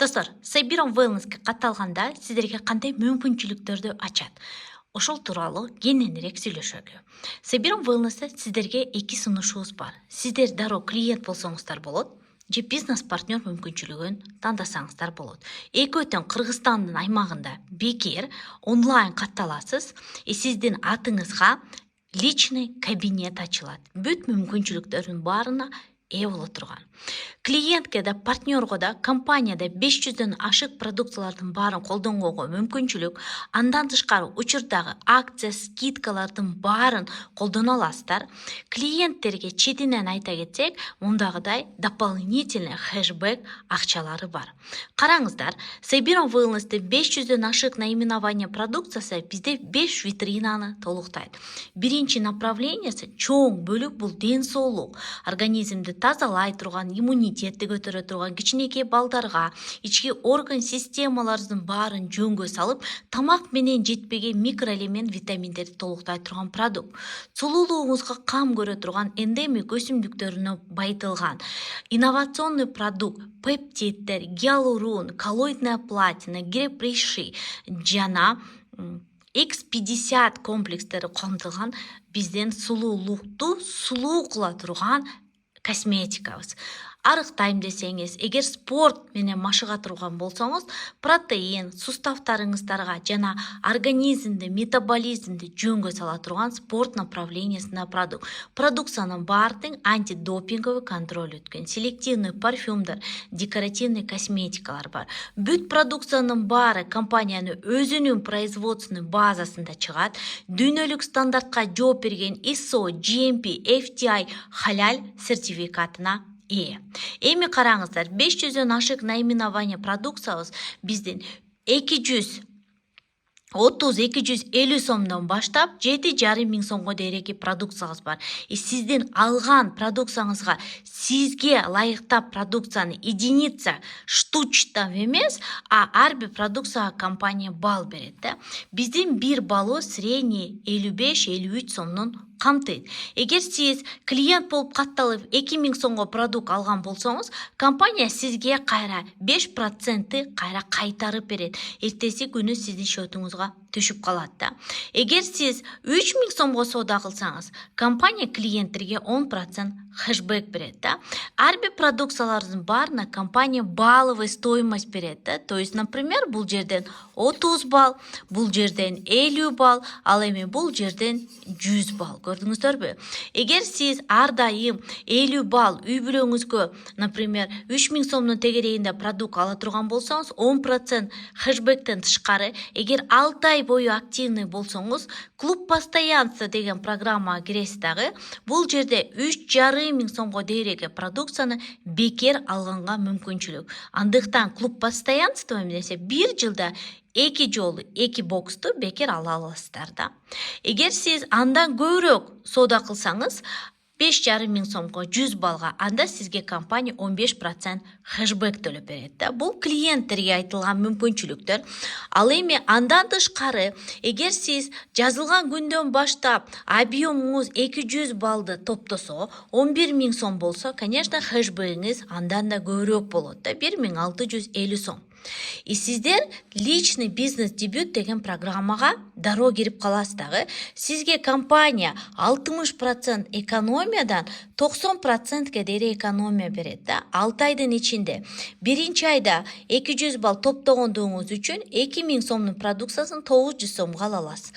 Достор, Сайбирон Wellness'ке катталганда сиздерге кандай мүмкүнчүлүктөрдү ачат? Ошол тууралуу кененирээк сүйлөшөлү. Сайбирон Wellness'те сиздерге эки сунушубуз бар. Сиздер дароо клиент болсоңуздар болот, же бизнес партнер мүмкүнчүлүгүн тандасаңыздар болот. Экөөтөн Кыргызстандын аймагында бекер онлайн катталасыз, сиздин атыңызга личный кабинет ачылат. Бүт мүмкүнчүлүктөрдүн баарына ээ боло турган. Клиентке да, партнерго да, компанияда 500дөн ашык продукциялардын баарын колдонгого мүмкүнчүлүк, андан тышкары учурдагы акция, скидкалардын баарын колдоно аласыздар. Клиенттерге четинен айта кетсек, мундагыдай дополнительный хэшбэк акчалары бар. Караңыздар, Сайбирон Wellness'те 500дөн ашык наименование продукциясы бизде 5 витринаны толуктайт. Биринчи направлениясы чоң бөлүк бул ден соолук, организмди тазалай турган, иммунитетти көтөрө турган, кичинекей балдарга ички орган системаларыбыздын баарын жөнгө салып, тамак менен жетпеген микроэлемент, витаминдерди толуктай турган продукт. Сулуулугуңузга кам көрө турган, эндемик өсүмдүктөрүнө байытылган инновационный продукт, пептиддер, гиалурон, коллоидная платина, греприши жана X50 комплекстери камтылган биздин сулуулукту сулуу кыла турган косметикабыз. Арыктайм десеңиз, эгер спорт менен машыга турган болсоңуз, протеин, суставтарыңыздарга жана организмди, метаболизмди жөнгө сала турган спорт направлениясына продукт. Продукциянын баардык антидопинговый контроль өткөн, селективный парфюмдар, декоративный косметикалар бар. Бүт продукциянын баары компаниянын өзүнүн производственный базасында чыгат. Дүйнөлүк стандартка жооп берген ISO, GMP, FTI халал сертификатына ээ. Эми караңыздар, 500дөн ашык наименование продукциябыз биздин 250 сомдон баштап 7,5 миң сомго дейреки продукциябыз бар. Сиздин алган продукцияңызга сизге ылайыктап продукцияны единица штучтап эмес, ар бир продукцияга компания балл берет да. Биздин бир баллы средний 55-53 сомдон камтыйт. Эгер сиз клиент болуп катталып 2000 сомго продукт алган болсоңуз, компания сизге кайра 5% кайра кайтарып берет. Эртеси күнү сиздин счетуңузга түшүп калат да. Эгер сиз 3000 сомго соода кылсаңыз, компания клиенттерге 10% хэшбэк берет да. Ар бир продукциялардын баарына компания балловый стоимость берет да. То есть, например, бул жерден 30 балл, бул жерден 50 балл, ал эми бул жерден 100 балл. Көрдүңүздөрбү? Эгер сиз ар дайым 50 балл үй бүлөңүзгө, например, 3000 сомдун тегерегинде продукт ала турган болсоңуз, 10% хэшбэктен тышкары, эгер 6 ай бою активный болсоңуз, клуб постоянства деген программага киресиз дагы. Бул жерде 3,5 миң сомго дейреги продукцияны бекер алганга мүмкүнчүлүк. Андыктан клуб постоянства менен бир жылда 2 жолу 2 боксту бекер ала аласыздар да. Эгер сиз андан көбүрөөк соода кылсаңыз, 5,5 миң сомго 100 балга, анда сизге компания 15% хэшбэк төлөп берет да. Бул клиенттерге айтылган мүмкүнчүлүктөр. Ал эми андан тышкары, эгер сиз жазылган күндөн баштап объемуңуз 200 балды топтосо, 11 миң сом болсо, конечно, хэшбэгиңиз андан да көбүрөөк болот да, 1650 сом. Сиздер личный бизнес дебют деген программага дароо кирип каласыз дагы. Сизге компания 60% экономиядан 90%ге дейре экономия берет да. 6 айдын ичинде биринчи айда 200 балл топтогондугуңуз үчүн 2000 сомдун продукциясын 900 сомго ала аласыз.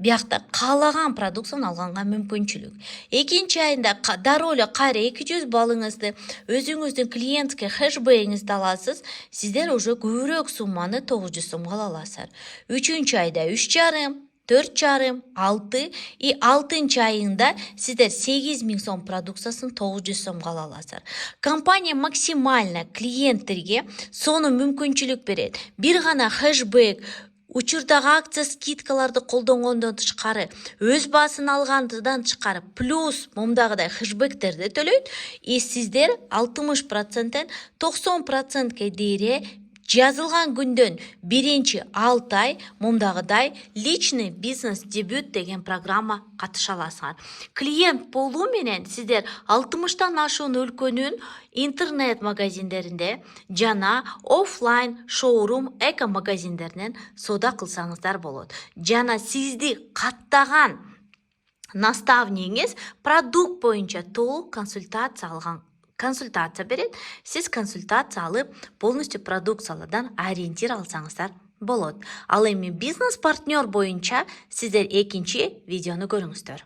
Биякта каалаган продукцияны алганга мүмкүнчүлүк. Экинчи айында дароо эле кайра 200 баллыңызды өзүңүздүн клиентке хэшбэгиңизди аласыз. Сиздер уже көбүрөөк сумманы 900 сомго ала аласыздар. Үчүнчү айда 3,5, 4,5, 6 и 6-нчы айында сиздер 8 миң сом продукциясын 900 сомго ала аласыздар. Компания максимально клиенттерге сону мүмкүнчүлүк берет. Бир гана хэшбэг, учурдагы акция скидкаларды колдонгондон тышкары, өз баасын алгандыдан тышкары, плюс момдагыдай хэшбэктерди төлөйт. Сиздер 60%-тен 90%ге дейре жазылган күндөн 1-6 ай мындагыдай личный бизнес дебют деген программа катыша аласыңар. Клиент болуу менен сиздер 60тан ашуун өлкөнүн интернет магазиндеринде жана офлайн шоурум эко магазиндеринен соода кылсаңыздар болот. Жана сизди каттаган наставнигиңиз продукт боюнча толук консультация берет. Сиз консультация алып, полностью продукциялардан ориентир алсаңыздар болот. Ал эми бизнес партнер боюнча сиздер экинчи видеону көрүңүздөр.